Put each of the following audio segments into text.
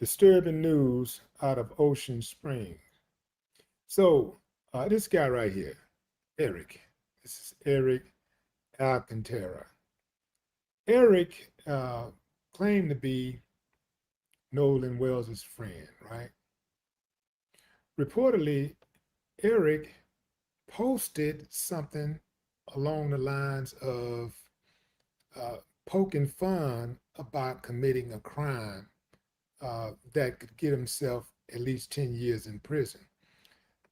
Disturbing news out of Ocean Springs. So this guy right here, Eric. This is Eric Alcantara. Eric claimed to be Nolan Wells' friend, right? Reportedly, Eric posted something along the lines of poking fun about committing a crime that could get himself at least 10 years in prison.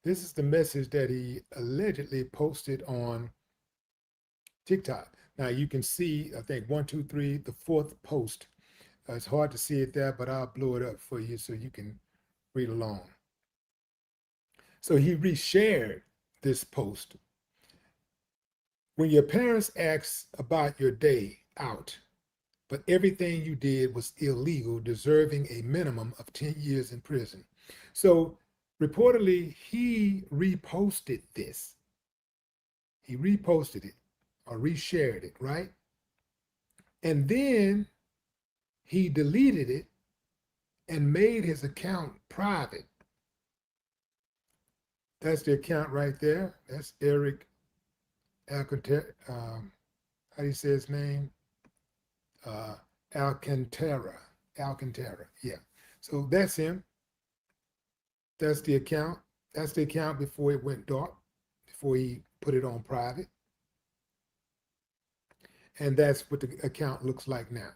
This is the message that he allegedly posted on TikTok. Now you can see, I think 1, 2, 3, the fourth post. It's hard to see it there, but I'll blow it up for you so you can read along. So he reshared this post. When your parents ask about your day out, but everything you did was illegal, deserving a minimum of 10 years in prison. So reportedly, he reposted this. He reposted it or reshared it, right? And then he deleted it and made his account private. That's the account right there. That's Eric Alcantara. How do you say his name? Alcantara. Yeah. So that's him. That's the account. That's the account before it went dark, before he put it on private. And that's what the account looks like now.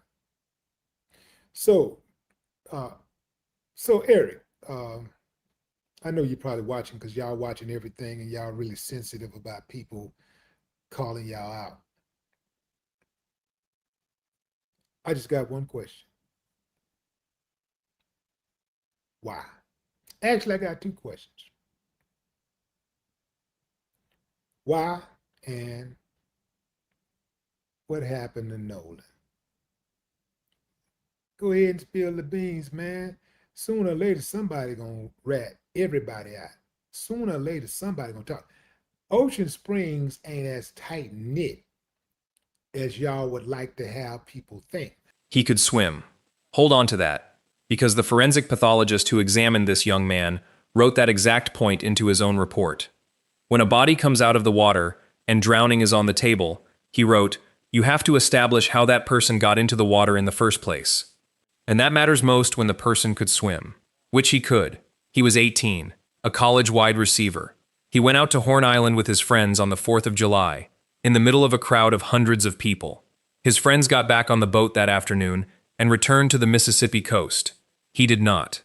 So, Eric, I know you're probably watching because y'all watching everything and y'all really sensitive about people calling y'all out. I just got one question. Why? Actually, I got two questions. Why and what happened to Nolan? Go ahead and spill the beans, man. Sooner or later, somebody gonna rat everybody out. Sooner or later, somebody gonna talk. Ocean Springs ain't as tight-knit as y'all would like to have people think. He could swim. Hold on to that, because the forensic pathologist who examined this young man wrote that exact point into his own report. When a body comes out of the water and drowning is on the table, he wrote, "You have to establish how that person got into the water in the first place. And that matters most when the person could swim," which he could. He was 18, a college wide receiver. He went out to Horn Island with his friends on the 4th of July, in the middle of a crowd of hundreds of people. His friends got back on the boat that afternoon and returned to the Mississippi coast. He did not.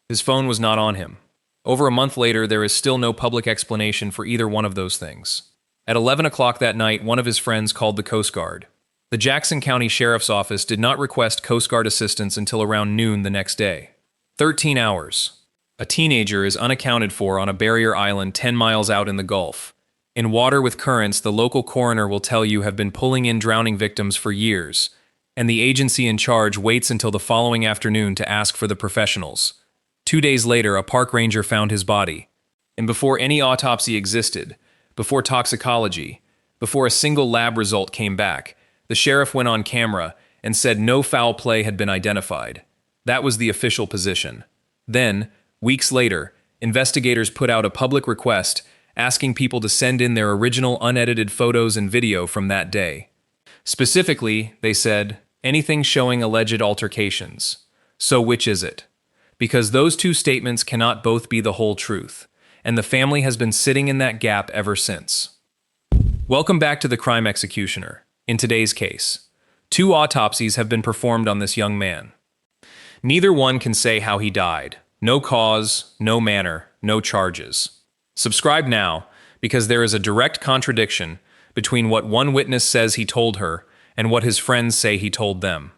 His phone was not on him. Over a month later, there is still no public explanation for either one of those things. At 11 o'clock that night, one of his friends called the Coast Guard. The Jackson County Sheriff's Office did not request Coast Guard assistance until around noon the next day. 13 hours. A teenager is unaccounted for on a barrier island 10 miles out in the Gulf. In water with currents the local coroner will tell you have been pulling in drowning victims for years, and the agency in charge waits until the following afternoon to ask for the professionals. 2 days later, a park ranger found his body. And before any autopsy existed, before toxicology, before a single lab result came back, the sheriff went on camera and said no foul play had been identified. That was the official position. Then, weeks later, investigators put out a public request asking people to send in their original unedited photos and video from that day. Specifically, they said, anything showing alleged altercations. So which is it? Because those two statements cannot both be the whole truth, and the family has been sitting in that gap ever since. Welcome back to The Crime Executioner. In today's case, 2 autopsies have been performed on this young man. Neither one can say how he died. No cause, no manner, no charges. Subscribe now, because there is a direct contradiction between what one witness says he told her and what his friends say he told them.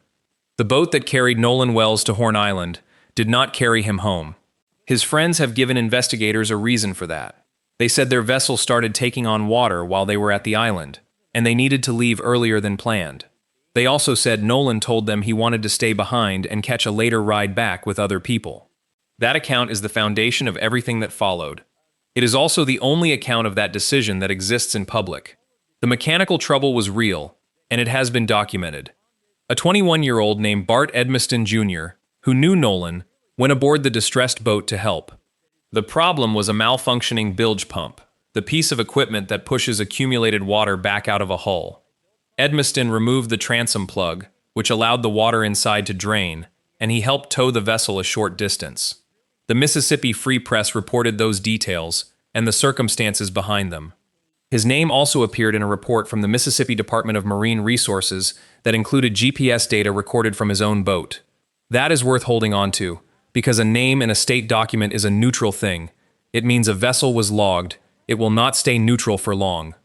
The boat that carried Nolan Wells to Horn Island did not carry him home. His friends have given investigators a reason for that. They said their vessel started taking on water while they were at the island, and they needed to leave earlier than planned. They also said Nolan told them he wanted to stay behind and catch a later ride back with other people. That account is the foundation of everything that followed. It is also the only account of that decision that exists in public. The mechanical trouble was real, and it has been documented. A 21-year-old named Bart Edmiston Jr., who knew Nolan, went aboard the distressed boat to help. The problem was a malfunctioning bilge pump, the piece of equipment that pushes accumulated water back out of a hull. Edmiston removed the transom plug, which allowed the water inside to drain, and he helped tow the vessel a short distance. The Mississippi Free Press reported those details and the circumstances behind them. His name also appeared in a report from the Mississippi Department of Marine Resources that included GPS data recorded from his own boat. That is worth holding on to, because a name in a state document is a neutral thing. It means a vessel was logged. It will not stay neutral for long.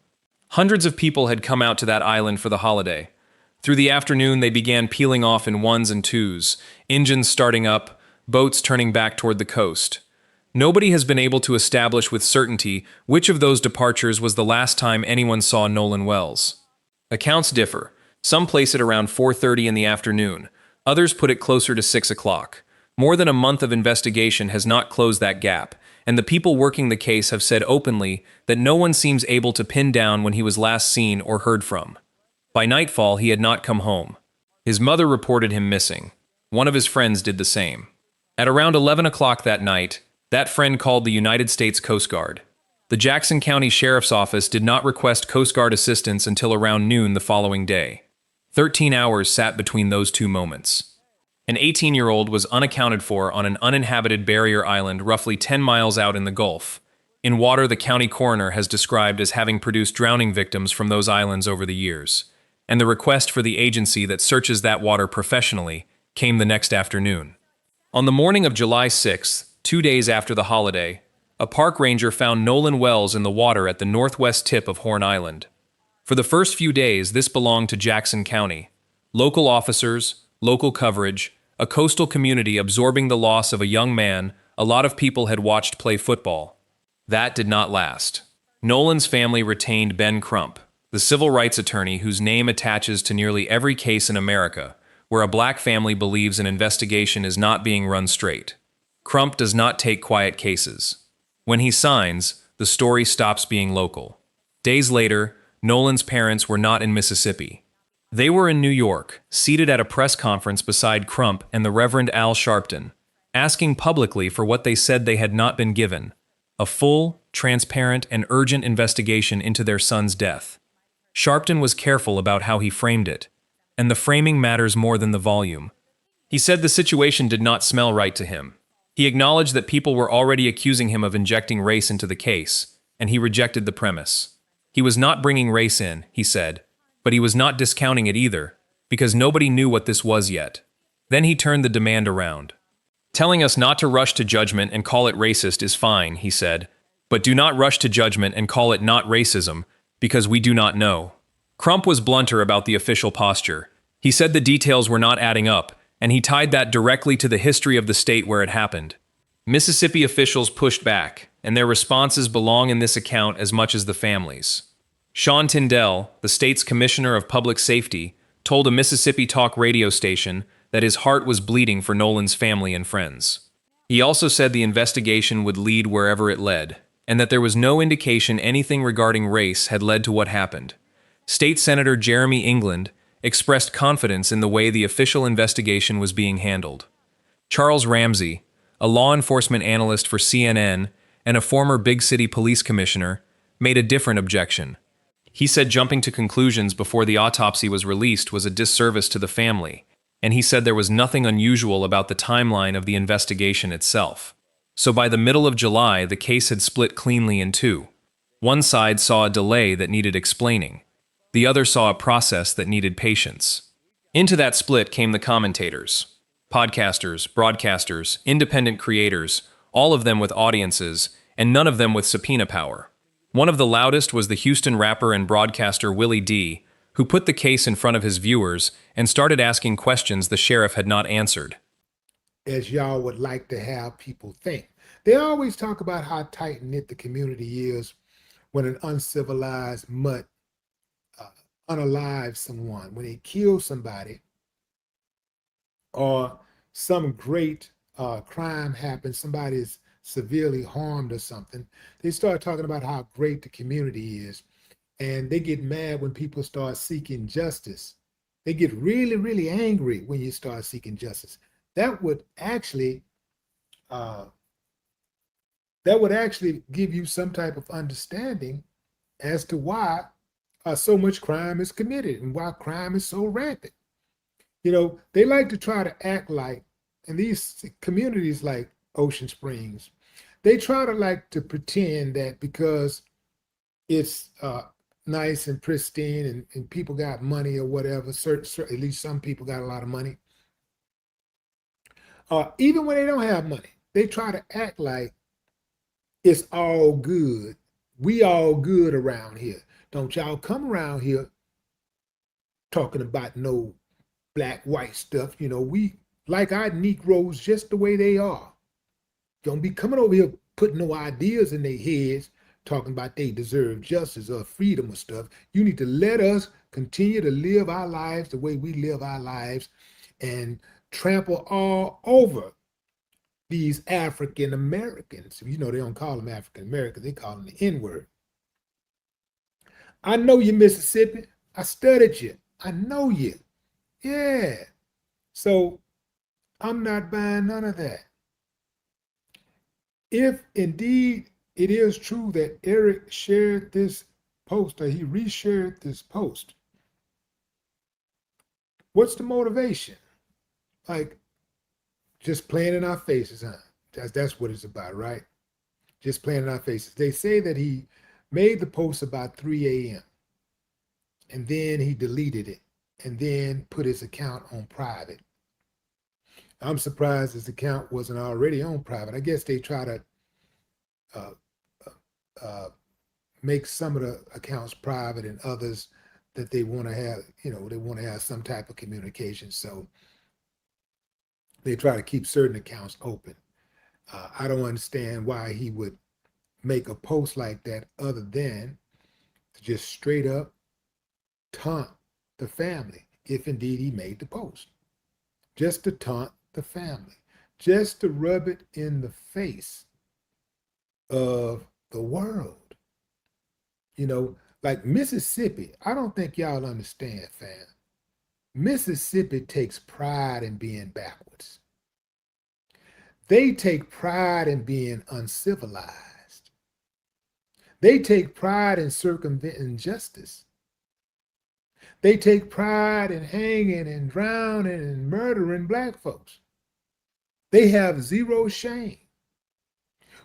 Hundreds of people had come out to that island for the holiday. Through the afternoon, they began peeling off in ones and twos, engines starting up, boats turning back toward the coast. Nobody has been able to establish with certainty which of those departures was the last time anyone saw Nolan Wells. Accounts differ. Some place it around 4:30 in the afternoon. Others put it closer to 6 o'clock. More than a month of investigation has not closed that gap, and the people working the case have said openly that no one seems able to pin down when he was last seen or heard from. By nightfall, he had not come home. His mother reported him missing. One of his friends did the same. At around 11 o'clock that night, that friend called the United States Coast Guard. The Jackson County Sheriff's Office did not request Coast Guard assistance until around noon the following day. 13 hours sat between those two moments. An 18-year-old was unaccounted for on an uninhabited barrier island roughly 10 miles out in the Gulf, in water the county coroner has described as having produced drowning victims from those islands over the years, and the request for the agency that searches that water professionally came the next afternoon. On the morning of July 6th, 2 days after the holiday, a park ranger found Nolan Wells in the water at the northwest tip of Horn Island. For the first few days, this belonged to Jackson County. Local officers, local coverage, a coastal community absorbing the loss of a young man a lot of people had watched play football. That did not last. Nolan's family retained Ben Crump, the civil rights attorney whose name attaches to nearly every case in America where a black family believes an investigation is not being run straight. Crump does not take quiet cases. When he signs, the story stops being local. Days later, Nolan's parents were not in Mississippi. They were in New York, seated at a press conference beside Crump and the Reverend Al Sharpton, asking publicly for what they said they had not been given: a full, transparent, and urgent investigation into their son's death. Sharpton was careful about how he framed it, and the framing matters more than the volume. He said the situation did not smell right to him. He acknowledged that people were already accusing him of injecting race into the case, and he rejected the premise. He was not bringing race in, he said, but he was not discounting it either, because nobody knew what this was yet. Then he turned the demand around. Telling us not to rush to judgment and call it racist is fine, he said, but do not rush to judgment and call it not racism, because we do not know. Crump was blunter about the official posture. He said the details were not adding up, and he tied that directly to the history of the state where it happened. Mississippi officials pushed back, and their responses belong in this account as much as the family's. Sean Tyndall, the state's commissioner of public safety, told a Mississippi talk radio station that his heart was bleeding for Nolan's family and friends. He also said the investigation would lead wherever it led, and that there was no indication anything regarding race had led to what happened. State Senator Jeremy England expressed confidence in the way the official investigation was being handled. Charles Ramsey, a law enforcement analyst for CNN and a former big city police commissioner, made a different objection. He said jumping to conclusions before the autopsy was released was a disservice to the family, and he said there was nothing unusual about the timeline of the investigation itself. So by the middle of July, the case had split cleanly in two. One side saw a delay that needed explaining. The other saw a process that needed patience. Into that split came the commentators. Podcasters, broadcasters, independent creators, all of them with audiences, and none of them with subpoena power. One of the loudest was the Houston rapper and broadcaster Willie D, who put the case in front of his viewers and started asking questions the sheriff had not answered. As y'all would like to have people think. They always talk about how tight-knit the community is when an uncivilized mutt unalives someone, when they kill somebody, or some great crime happens, somebody is severely harmed or something. They start talking about how great the community is, and they get mad when people start seeking justice. They get really, really angry when you start seeking justice. That would actually uh, that would actually give you some type of understanding as to why so much crime is committed and why crime is so rampant. They like to try to act like, in these communities like Ocean Springs, they try to like to pretend that because it's nice and pristine and people got money or whatever, at least some people got a lot of money. Even when they don't have money, they try to act like it's all good. We all good around here. Don't y'all come around here talking about no black, white stuff. We like our Negroes just the way they are. Don't be coming over here putting no ideas in their heads, talking about they deserve justice or freedom or stuff. You need to let us continue to live our lives the way we live our lives and trample all over these African Americans. They don't call them African Americans, they call them the N-word. I know you, Mississippi. I studied you. I know you. Yeah. So I'm not buying none of that. If indeed it is true that Eric shared this post or he reshared this post, what's the motivation? Like, just playing in our faces, huh? That's what it's about, right? Just playing in our faces. They say that he made the post about 3 a.m. and then he deleted it and then put his account on private. I'm surprised his account wasn't already on private. I guess they try to make some of the accounts private and others that they want to have, they want to have some type of communication. So they try to keep certain accounts open. I don't understand why he would make a post like that other than to just straight up taunt the family, if indeed he made the post. Just to taunt the family, just to rub it in the face of the world. Like Mississippi, I don't think y'all understand, fam. Mississippi takes pride in being backwards. They take pride in being uncivilized. They take pride in circumventing justice. They take pride in hanging and drowning and murdering black folks. They have zero shame.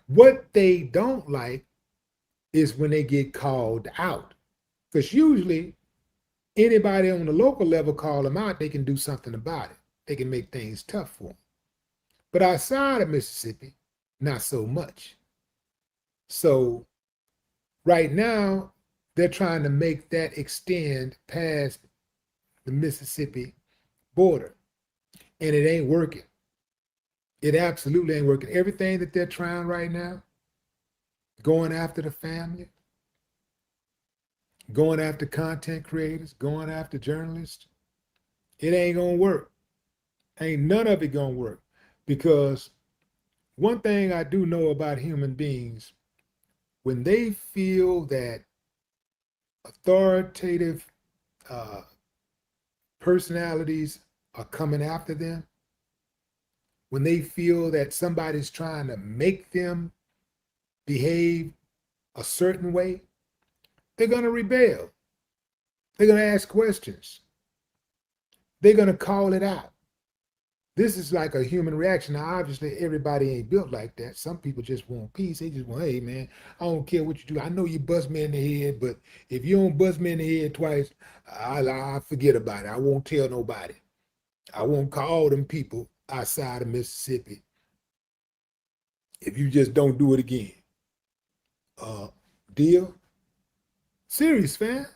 What they don't like is when they get called out. Because usually anybody on the local level call them out, they can do something about it. They can make things tough for them. But outside of Mississippi, not so much. So right now, they're trying to make that extend past the Mississippi border. And it ain't working. It absolutely ain't working. Everything that they're trying right now, going after the family, going after content creators, going after journalists, it ain't gonna work. Ain't none of it gonna work. Because one thing I do know about human beings, when they feel that authoritative personalities are coming after them, when they feel that somebody's trying to make them behave a certain way, they're going to rebel. They're going to ask questions. They're going to call it out. This is like a human reaction. Now, obviously, everybody ain't built like that. Some people just want peace. They just want, hey, man, I don't care what you do. I know you bust me in the head, but if you don't bust me in the head twice, I forget about it. I won't tell nobody. I won't call them people outside of Mississippi if you just don't do it again. Deal? Serious, fam.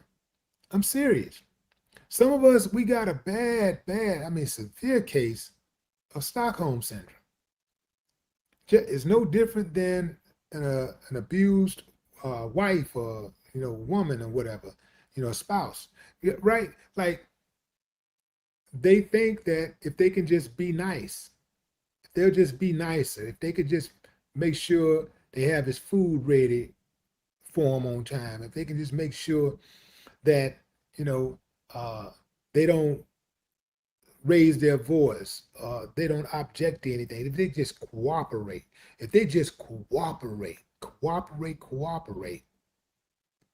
I'm serious. Some of us, we got a severe case of Stockholm syndrome. It's no different than an abused wife or woman or whatever, spouse, right? Like they think that if they can just be nice, if they'll just be nicer, if they could just make sure they have his food ready for him on time, if they can just make sure that they don't raise their voice, they don't object to anything, if they just cooperate, cooperate,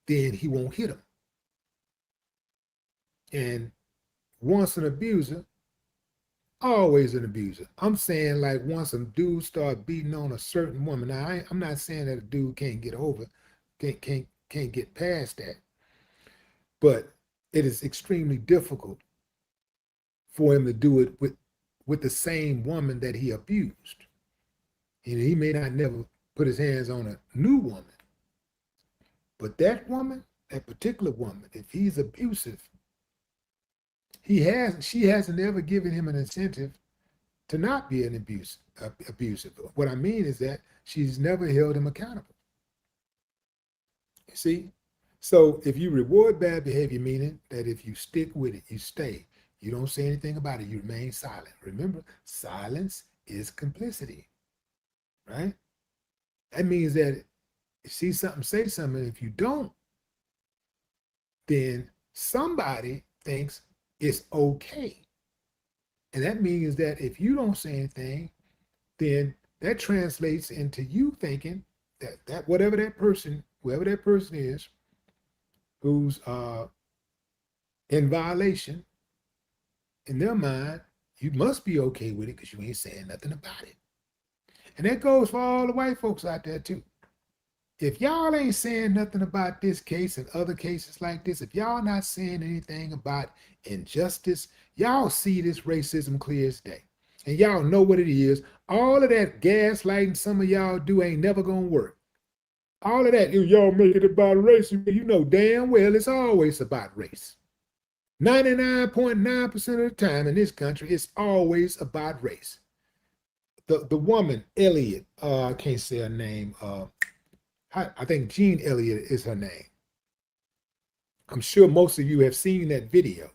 then he won't hit them. And once an abuser, always an abuser. I'm saying, like, once a dude start beating on a certain woman. Now, I'm not saying that a dude can't get over, can't get past that, but it is extremely difficult for him to do it with the same woman that he abused. And he may not never put his hands on a new woman, but that woman, that particular woman, if he's abusive, she hasn't ever given him an incentive to not be an abusive. What I mean is that she's never held him accountable. You see? So if you reward bad behavior, meaning that if you stick with it, you stay, you don't say anything about it, you remain silent. Remember, silence is complicity, right? That means that if you see something, say something. If you don't, then somebody thinks it's okay. And that means that if you don't say anything, then that translates into you thinking that whoever that person is who's in violation, in their mind, you must be okay with it because you ain't saying nothing about it. And that goes for all the white folks out there too. If y'all ain't saying nothing about this case and other cases like this, if y'all not saying anything about injustice, y'all see this racism clear as day. And y'all know what it is. All of that gaslighting some of y'all do ain't never gonna work. All of that, y'all make it about race, you know damn well it's always about race. 99.9% of the time in this country, it's always about race. The woman, Elliot, I can't say her name, I think Jean Elliott is her name. I'm sure most of you have seen that video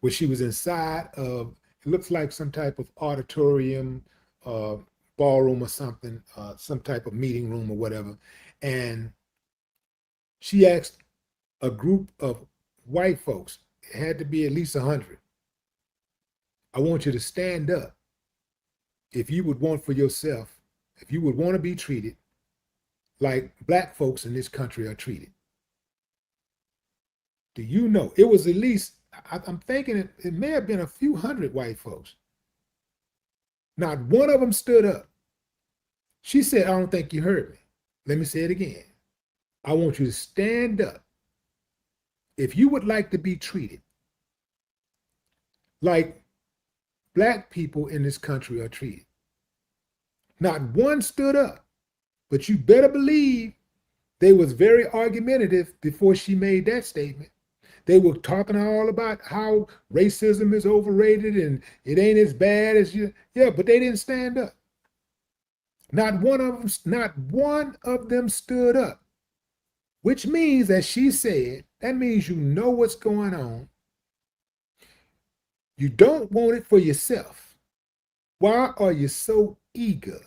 where she was inside of, it looks like some type of auditorium, ballroom or something, some type of meeting room or whatever. And she asked a group of white folks, it had to be at least 100. I want you to stand up if you would want for yourself, if you would want to be treated like black folks in this country are treated. Do you know? It was at least, I'm thinking it may have been a few hundred white folks. Not one of them stood up. She said, I don't think you heard me. Let me say it again. I want you to stand up if you would like to be treated like black people in this country are treated. Not one stood up. But you better believe they was very argumentative before she made that statement. They were talking all about how racism is overrated and it ain't as bad as you. Yeah, but they didn't stand up. Not one of them stood up. Which means, as she said, that means you know what's going on. You don't want it for yourself. Why are you so eager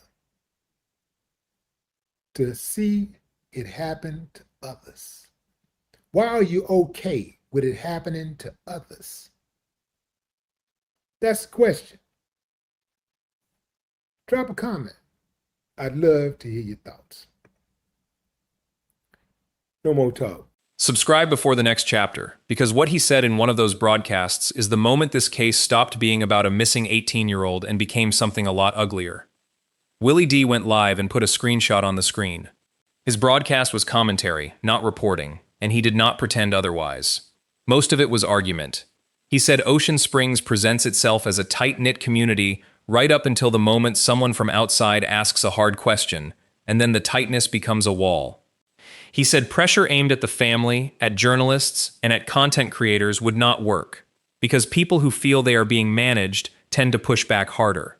to see it happen to others? Why are you okay with it happening to others? That's the question. Drop a comment. I'd love to hear your thoughts. No more talk. Subscribe before the next chapter, because what he said in one of those broadcasts is the moment this case stopped being about a missing 18-year-old and became something a lot uglier. Willie D went live and put a screenshot on the screen. His broadcast was commentary, not reporting, and he did not pretend otherwise. Most of it was argument. He said Ocean Springs presents itself as a tight-knit community right up until the moment someone from outside asks a hard question, and then the tightness becomes a wall. He said pressure aimed at the family, at journalists, and at content creators would not work, because people who feel they are being managed tend to push back harder.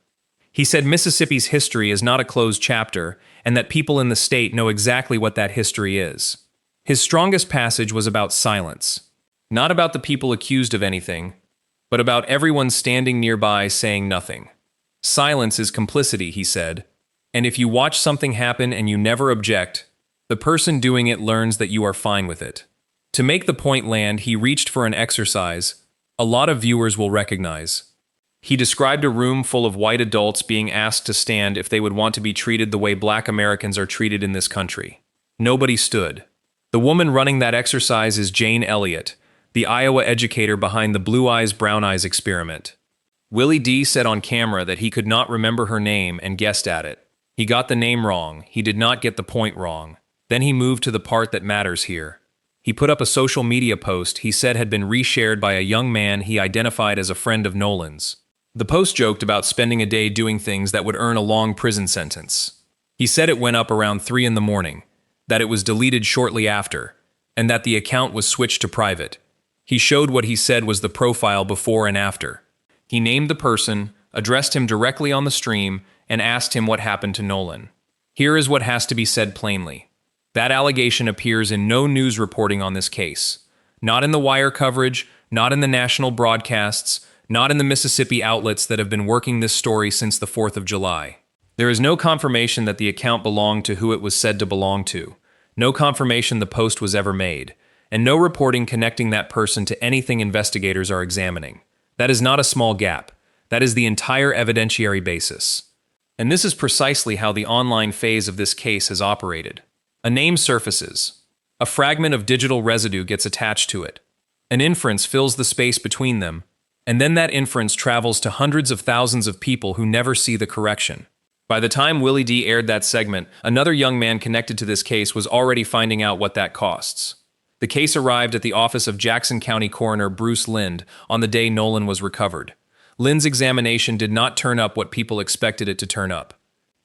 He said Mississippi's history is not a closed chapter, and that people in the state know exactly what that history is. His strongest passage was about silence, not about the people accused of anything, but about everyone standing nearby saying nothing. Silence is complicity, he said, and if you watch something happen and you never object, the person doing it learns that you are fine with it. To make the point land, he reached for an exercise a lot of viewers will recognize. He described a room full of white adults being asked to stand if they would want to be treated the way Black Americans are treated in this country. Nobody stood. The woman running that exercise is Jane Elliott, the Iowa educator behind the Blue Eyes Brown Eyes experiment. Willie D said on camera that he could not remember her name and guessed at it. He got the name wrong. He did not get the point wrong. Then he moved to the part that matters here. He put up a social media post he said had been reshared by a young man he identified as a friend of Nolan's. The post joked about spending a day doing things that would earn a long prison sentence. He said it went up around 3 in the morning, that it was deleted shortly after, and that the account was switched to private. He showed what he said was the profile before and after. He named the person, addressed him directly on the stream, and asked him what happened to Nolan. Here is what has to be said plainly. That allegation appears in no news reporting on this case. Not in the wire coverage, not in the national broadcasts, not in the Mississippi outlets that have been working this story since the 4th of July. There is no confirmation that the account belonged to who it was said to belong to, no confirmation the post was ever made, and no reporting connecting that person to anything investigators are examining. That is not a small gap. That is the entire evidentiary basis. And this is precisely how the online phase of this case has operated. A name surfaces. A fragment of digital residue gets attached to it. An inference fills the space between them, and then that inference travels to hundreds of thousands of people who never see the correction. By the time Willie D aired that segment, another young man connected to this case was already finding out what that costs. The case arrived at the office of Jackson County Coroner Bruce Lind on the day Nolan was recovered. Lind's examination did not turn up what people expected it to turn up.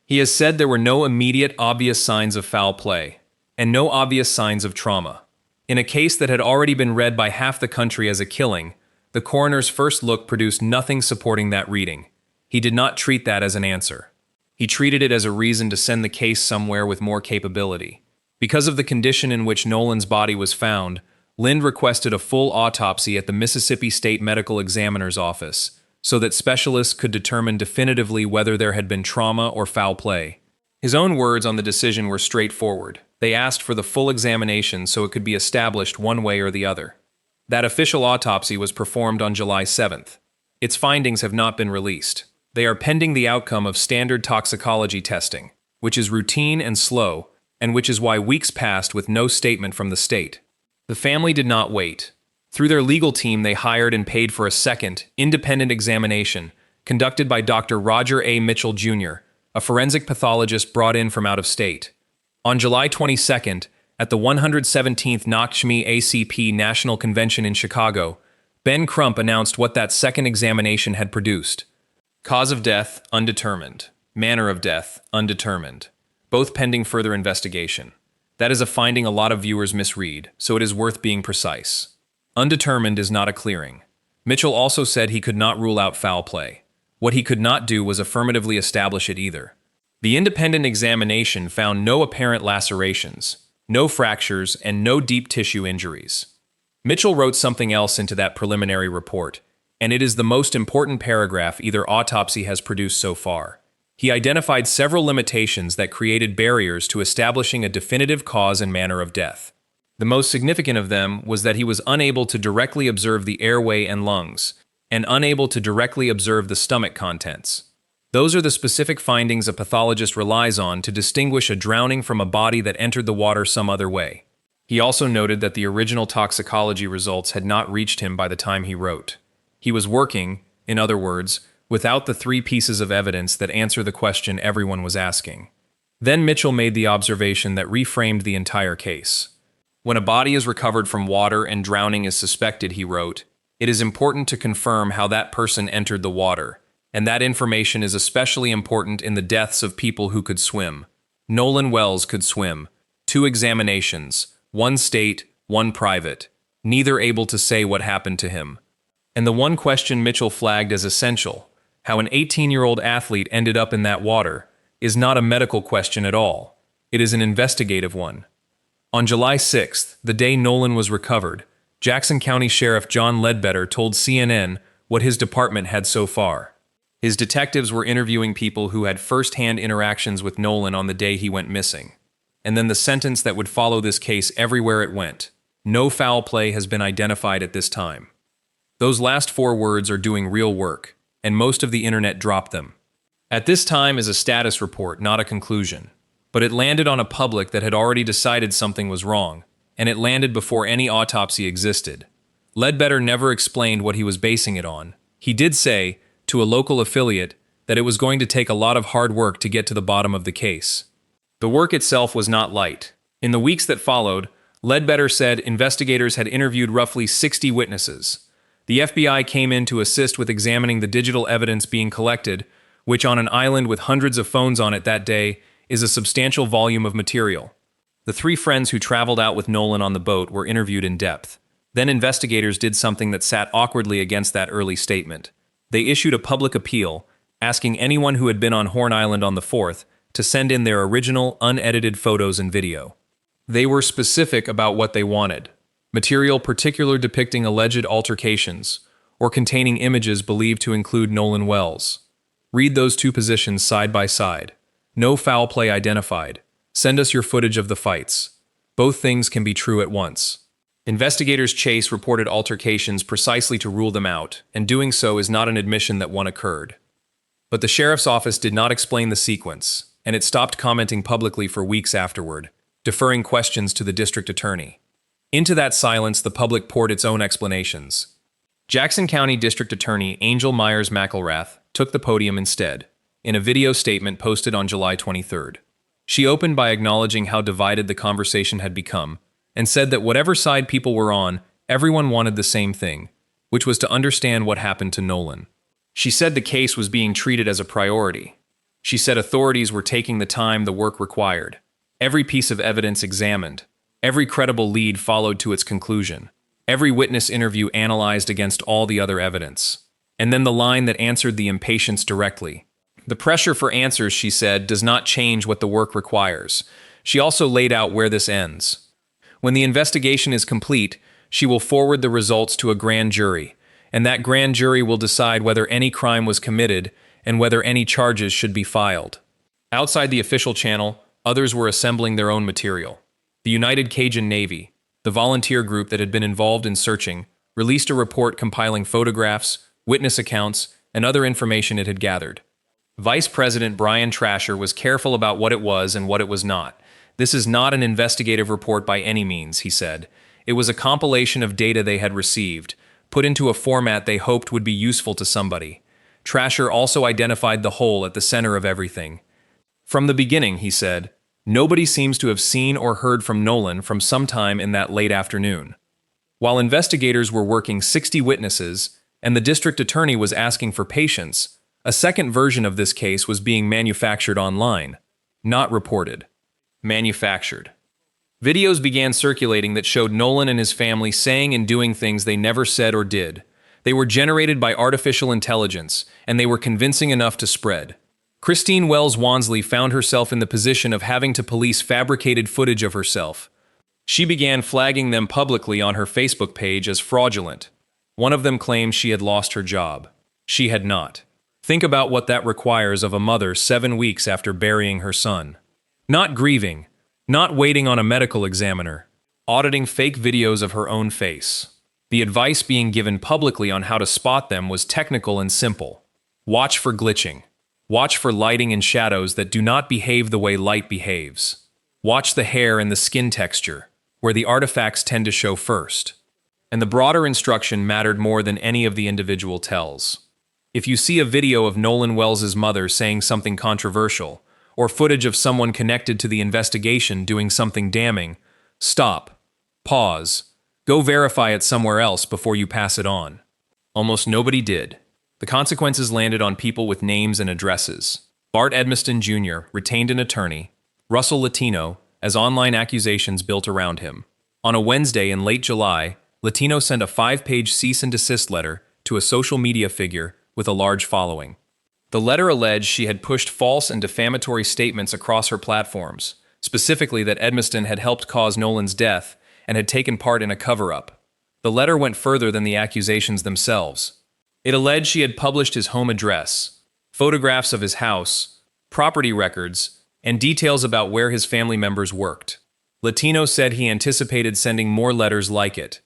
He has said there were no immediate, obvious signs of foul play, and no obvious signs of trauma. In a case that had already been read by half the country as a killing, the coroner's first look produced nothing supporting that reading. He did not treat that as an answer. He treated it as a reason to send the case somewhere with more capability. Because of the condition in which Nolan's body was found, Lind requested a full autopsy at the Mississippi State Medical Examiner's office so that specialists could determine definitively whether there had been trauma or foul play. His own words on the decision were straightforward. They asked for the full examination so it could be established one way or the other. That official autopsy was performed on July 7th. Its findings have not been released. They are pending the outcome of standard toxicology testing, which is routine and slow, and which is why weeks passed with no statement from the state. The family did not wait. Through their legal team, they hired and paid for a second, independent examination conducted by Dr. Roger A. Mitchell Jr., a forensic pathologist brought in from out of state. On July 22nd, at the 117th Nakshmi ACP National Convention in Chicago, Ben Crump announced what that second examination had produced. Cause of death, undetermined. Manner of death, undetermined. Both pending further investigation. That is a finding a lot of viewers misread, so it is worth being precise. Undetermined is not a clearing. Mitchell also said he could not rule out foul play. What he could not do was affirmatively establish it either. The independent examination found no apparent lacerations, no fractures, and no deep tissue injuries. Mitchell wrote something else into that preliminary report, and it is the most important paragraph either autopsy has produced so far. He identified several limitations that created barriers to establishing a definitive cause and manner of death. The most significant of them was that he was unable to directly observe the airway and lungs, and unable to directly observe the stomach contents. Those are the specific findings a pathologist relies on to distinguish a drowning from a body that entered the water some other way. He also noted that the original toxicology results had not reached him by the time he wrote. He was working, in other words, without the 3 pieces of evidence that answer the question everyone was asking. Then Mitchell made the observation that reframed the entire case. When a body is recovered from water and drowning is suspected, he wrote, it is important to confirm how that person entered the water, and that information is especially important in the deaths of people who could swim. Nolan Wells could swim. 2 examinations, 1 state, 1 private, neither able to say what happened to him. And the one question Mitchell flagged as essential, how an 18-year-old athlete ended up in that water, is not a medical question at all. It is an investigative one. On July 6th, the day Nolan was recovered, Jackson County Sheriff John Ledbetter told CNN what his department had so far. His detectives were interviewing people who had first-hand interactions with Nolan on the day he went missing. And then the sentence that would follow this case everywhere it went: no foul play has been identified at this time. Those last 4 words are doing real work, and most of the internet dropped them. At this time is a status report, not a conclusion. But it landed on a public that had already decided something was wrong, and it landed before any autopsy existed. Ledbetter never explained what he was basing it on. He did say, to a local affiliate, that it was going to take a lot of hard work to get to the bottom of the case. The work itself was not light. In the weeks that followed, Ledbetter said investigators had interviewed roughly 60 witnesses. The FBI came in to assist with examining the digital evidence being collected, which on an island with hundreds of phones on it that day is a substantial volume of material. The three friends who traveled out with Nolan on the boat were interviewed in depth. Then investigators did something that sat awkwardly against that early statement. They issued a public appeal, asking anyone who had been on Horn Island on the 4th to send in their original, unedited photos and video. They were specific about what they wanted. Material particular depicting alleged altercations, or containing images believed to include Nolan Wells. Read those two positions side by side. No foul play identified. Send us your footage of the fights. Both things can be true at once. Investigators chase reported altercations precisely to rule them out, and doing so is not an admission that one occurred. But the sheriff's office did not explain the sequence, and it stopped commenting publicly for weeks afterward, deferring questions to the district attorney. Into that silence, the public poured its own explanations. Jackson County District Attorney Angel Myers McElrath took the podium instead, in a video statement posted on July 23rd. She opened by acknowledging how divided the conversation had become, and said that whatever side people were on, everyone wanted the same thing, which was to understand what happened to Nolan. She said the case was being treated as a priority. She said authorities were taking the time the work required. Every piece of evidence examined. Every credible lead followed to its conclusion. Every witness interview analyzed against all the other evidence. And then the line that answered the impatience directly. The pressure for answers, she said, does not change what the work requires. She also laid out where this ends. When the investigation is complete, she will forward the results to a grand jury, and that grand jury will decide whether any crime was committed and whether any charges should be filed. Outside the official channel, others were assembling their own material. The United Cajun Navy, the volunteer group that had been involved in searching, released a report compiling photographs, witness accounts, and other information it had gathered. Vice President Brian Trasher was careful about what it was and what it was not. This is not an investigative report by any means, he said. It was a compilation of data they had received, put into a format they hoped would be useful to somebody. Trasher also identified the hole at the center of everything. From the beginning, he said, nobody seems to have seen or heard from Nolan from sometime in that late afternoon. While investigators were working 60 witnesses, and the district attorney was asking for patience, a second version of this case was being manufactured online, not reported. Manufactured. Videos began circulating that showed Nolan and his family saying and doing things they never said or did. They were generated by artificial intelligence, and they were convincing enough to spread. Christine Wells Wansley found herself in the position of having to police fabricated footage of herself. She began flagging them publicly on her Facebook page as fraudulent. One of them claimed she had lost her job. She had not. Think about what that requires of a mother 7 weeks after burying her son. Not grieving, not waiting on a medical examiner, auditing fake videos of her own face. The advice being given publicly on how to spot them was technical and simple. Watch for glitching. Watch for lighting and shadows that do not behave the way light behaves. Watch the hair and the skin texture, where the artifacts tend to show first. And the broader instruction mattered more than any of the individual tells. If you see a video of Nolan Wells' mother saying something controversial, or footage of someone connected to the investigation doing something damning, stop, pause, go verify it somewhere else before you pass it on. Almost nobody did. The consequences landed on people with names and addresses. Bart Edmiston Jr. retained an attorney, Russell Latino, as online accusations built around him. On a Wednesday in late July, Latino sent a 5-page cease and desist letter to a social media figure with a large following. The letter alleged she had pushed false and defamatory statements across her platforms, specifically that Edmiston had helped cause Nolan's death and had taken part in a cover-up. The letter went further than the accusations themselves. It alleged she had published his home address, photographs of his house, property records, and details about where his family members worked. Latino said he anticipated sending more letters like it.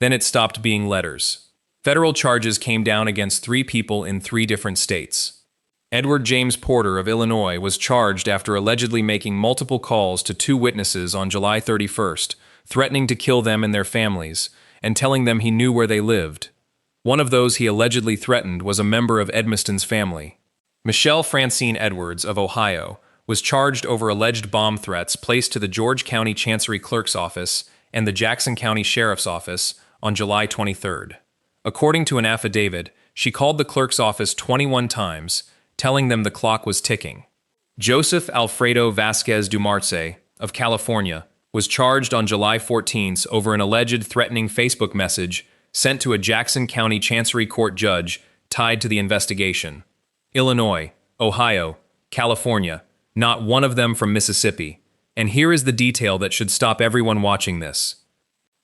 Then it stopped being letters. Federal charges came down against 3 people in 3 different states. Edward James Porter of Illinois was charged after allegedly making multiple calls to 2 witnesses on July 31st, threatening to kill them and their families, and telling them he knew where they lived. One of those he allegedly threatened was a member of Edmiston's family. Michelle Francine Edwards of Ohio was charged over alleged bomb threats placed to the George County Chancery Clerk's Office and the Jackson County Sheriff's Office on July 23rd. According to an affidavit, she called the clerk's office 21 times, telling them the clock was ticking. Joseph Alfredo Vasquez Dumarce of California was charged on July 14th over an alleged threatening Facebook message sent to a Jackson County Chancery Court judge tied to the investigation. Illinois, Ohio, California, not one of them from Mississippi. And here is the detail that should stop everyone watching this.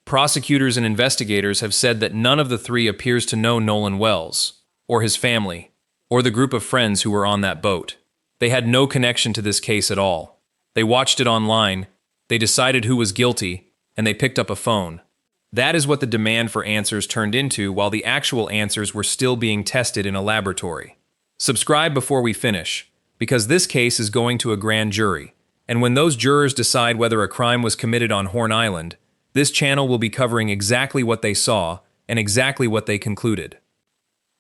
Prosecutors and investigators have said that none of the 3 appears to know Nolan Wells, or his family, or the group of friends who were on that boat. They had no connection to this case at all. They watched it online, they decided who was guilty, and they picked up a phone. That is what the demand for answers turned into while the actual answers were still being tested in a laboratory. Subscribe before we finish, because this case is going to a grand jury, and when those jurors decide whether a crime was committed on Horn Island, this channel will be covering exactly what they saw and exactly what they concluded.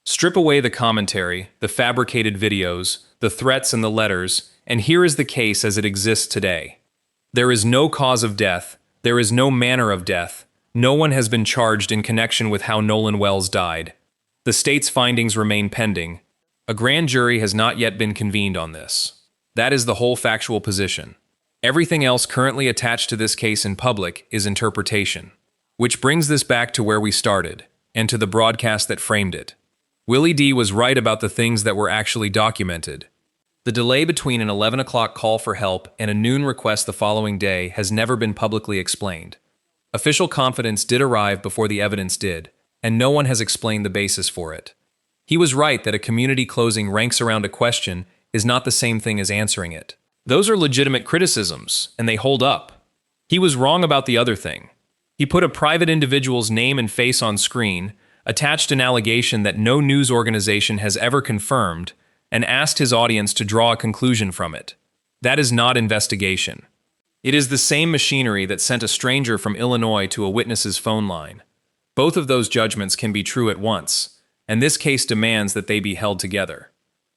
Strip away the commentary, the fabricated videos, the threats and the letters, and here is the case as it exists today. There is no cause of death, there is no manner of death, no one has been charged in connection with how Nolan Wells died. The state's findings remain pending. A grand jury has not yet been convened on this. That is the whole factual position. Everything else currently attached to this case in public is interpretation. Which brings this back to where we started, and to the broadcast that framed it. Willie D was right about the things that were actually documented. The delay between an 11 o'clock call for help and a noon request the following day has never been publicly explained. Official confidence did arrive before the evidence did, and no one has explained the basis for it. He was right that a community closing ranks around a question is not the same thing as answering it. Those are legitimate criticisms, and they hold up. He was wrong about the other thing. He put a private individual's name and face on screen, attached an allegation that no news organization has ever confirmed, and asked his audience to draw a conclusion from it. That is not investigation. It is the same machinery that sent a stranger from Illinois to a witness's phone line. Both of those judgments can be true at once, and this case demands that they be held together.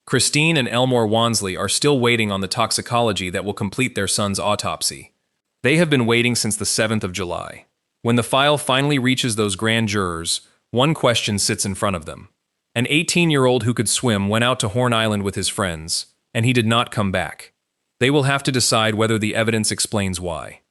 Christine and Elmore Wansley are still waiting on the toxicology that will complete their son's autopsy. They have been waiting since the 7th of July. When the file finally reaches those grand jurors, one question sits in front of them. An 18-year-old who could swim went out to Horn Island with his friends, and he did not come back. They will have to decide whether the evidence explains why.